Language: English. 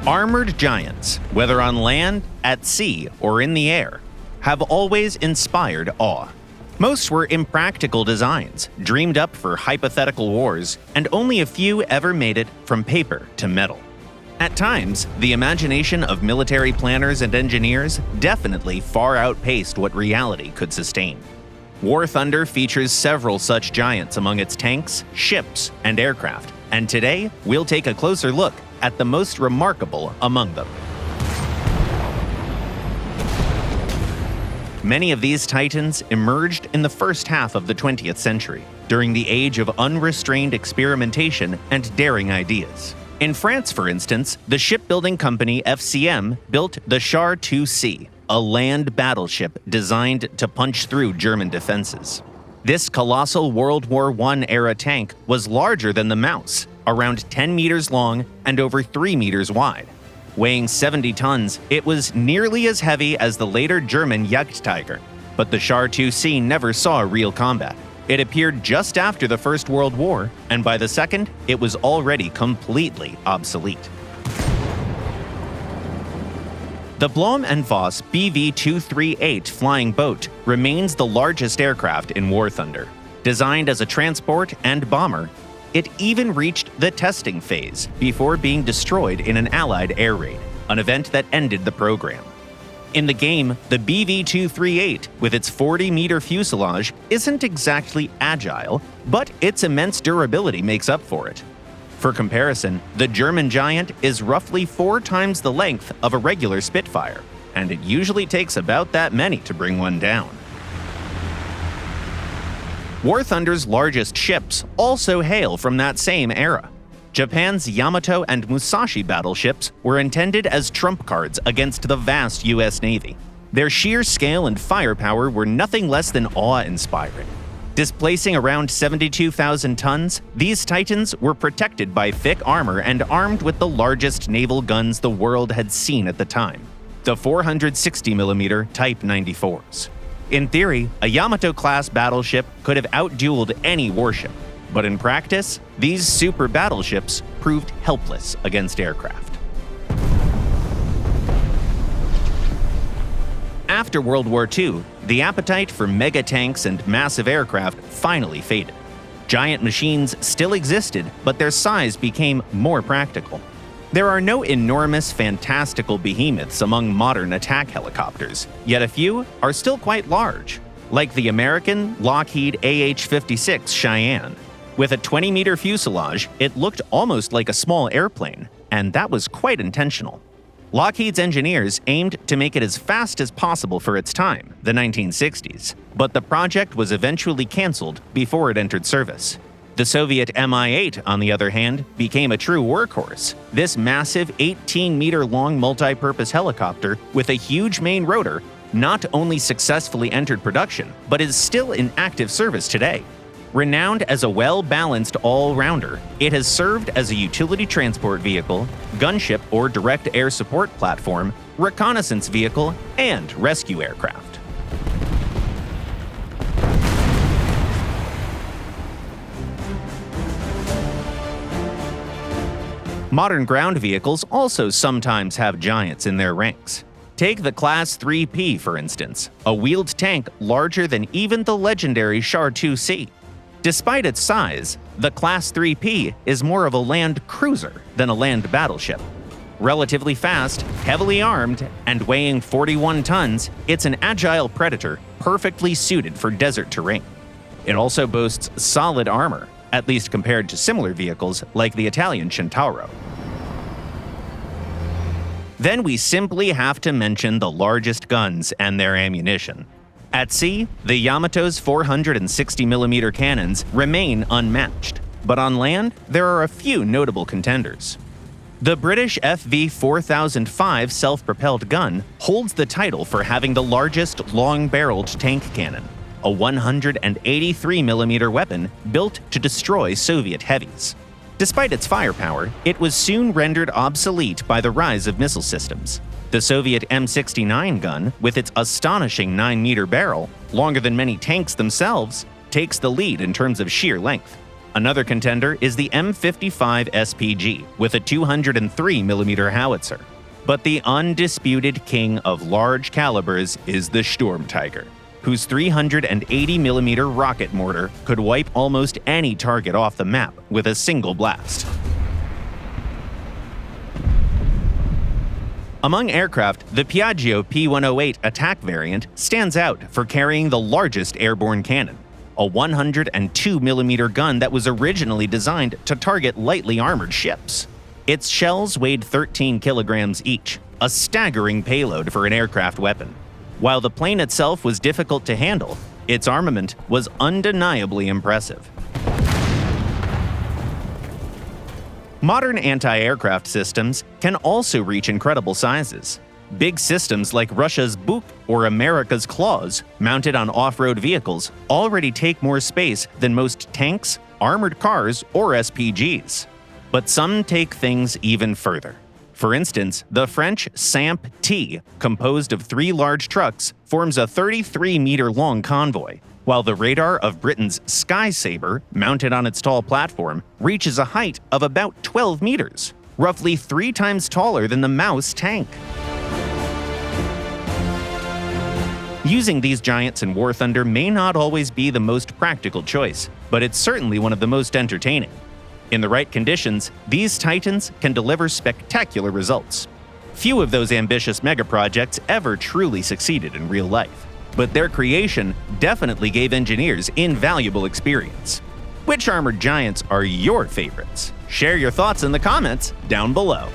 Armored giants, whether on land, at sea, or in the air, have always inspired awe. Most were impractical designs, dreamed up for hypothetical wars, and only a few ever made it from paper to metal. At times, the imagination of military planners and engineers definitely far outpaced what reality could sustain. War Thunder features several such giants among its tanks, ships, and aircraft, and today we'll take a closer look at the most remarkable among them. Many of these titans emerged in the first half of the 20th century, during the age of unrestrained experimentation and daring ideas. In France, for instance, the shipbuilding company FCM built the Char II-C, a land battleship designed to punch through German defenses. This colossal World War I-era tank was larger than the Maus, around 10 meters long and over 3 meters wide. Weighing 70 tons, it was nearly as heavy as the later German Jagdtiger. But the Char II-C never saw real combat. It appeared just after the First World War, and by the Second, it was already completely obsolete. The Blohm & Voss BV-238 flying boat remains the largest aircraft in War Thunder. Designed as a transport and bomber, it even reached the testing phase before being destroyed in an Allied air raid, an event that ended the program. In the game, the BV-238, with its 40-meter fuselage, isn't exactly agile, but its immense durability makes up for it. For comparison, the German Giant is roughly 4 times the length of a regular Spitfire, and it usually takes about that many to bring one down. War Thunder's largest ships also hail from that same era. Japan's Yamato and Musashi battleships were intended as trump cards against the vast US Navy. Their sheer scale and firepower were nothing less than awe-inspiring. Displacing around 72,000 tons, these titans were protected by thick armor and armed with the largest naval guns the world had seen at the time, the 460mm Type 94s. In theory, a Yamato-class battleship could have outdueled any warship, but in practice, these super battleships proved helpless against aircraft. After World War II, the appetite for mega-tanks and massive aircraft finally faded. Giant machines still existed, but their size became more practical. There are no enormous, fantastical behemoths among modern attack helicopters, yet a few are still quite large, like the American Lockheed AH-56 Cheyenne. With a 20-meter fuselage, it looked almost like a small airplane, and that was quite intentional. Lockheed's engineers aimed to make it as fast as possible for its time, the 1960s, but the project was eventually canceled before it entered service. The Soviet Mi-8, on the other hand, became a true workhorse. This massive 18-meter-long multi-purpose helicopter with a huge main rotor not only successfully entered production, but is still in active service today. Renowned as a well-balanced all-rounder, it has served as a utility transport vehicle, gunship or direct air support platform, reconnaissance vehicle, and rescue aircraft. Modern ground vehicles also sometimes have giants in their ranks. Take the Class 3P, for instance, a wheeled tank larger than even the legendary Char II-C. Despite its size, the Class 3P is more of a land cruiser than a land battleship. Relatively fast, heavily armed, and weighing 41 tons, it's an agile predator perfectly suited for desert terrain. It also boasts solid armor, at least compared to similar vehicles like the Italian Centauro. Then we simply have to mention the largest guns and their ammunition. At sea, the Yamato's 460mm cannons remain unmatched, but on land, there are a few notable contenders. The British FV-4005 self-propelled gun holds the title for having the largest long-barreled tank cannon, a 183mm weapon built to destroy Soviet heavies. Despite its firepower, it was soon rendered obsolete by the rise of missile systems. The Soviet M69 gun, with its astonishing 9-meter barrel, longer than many tanks themselves, takes the lead in terms of sheer length. Another contender is the M55 SPG with a 203mm howitzer. But the undisputed king of large calibers is the Sturmtiger, whose 380mm rocket mortar could wipe almost any target off the map with a single blast. Among aircraft, the Piaggio P108 attack variant stands out for carrying the largest airborne cannon, a 102mm gun that was originally designed to target lightly armored ships. Its shells weighed 13 kilograms each, a staggering payload for an aircraft weapon. While the plane itself was difficult to handle, its armament was undeniably impressive. Modern anti-aircraft systems can also reach incredible sizes. Big systems like Russia's Buk or America's Claws, mounted on off-road vehicles, already take more space than most tanks, armored cars, or SPGs. But some take things even further. For instance, the French SAMP-T, composed of 3 large trucks, forms a 33-meter-long convoy, while the radar of Britain's Sky Sabre, mounted on its tall platform, reaches a height of about 12 meters, roughly 3 times taller than the Maus tank. Using these giants in War Thunder may not always be the most practical choice, but it's certainly one of the most entertaining. In the right conditions, these titans can deliver spectacular results. Few of those ambitious megaprojects ever truly succeeded in real life, but their creation definitely gave engineers invaluable experience. Which armored giants are your favorites? Share your thoughts in the comments down below.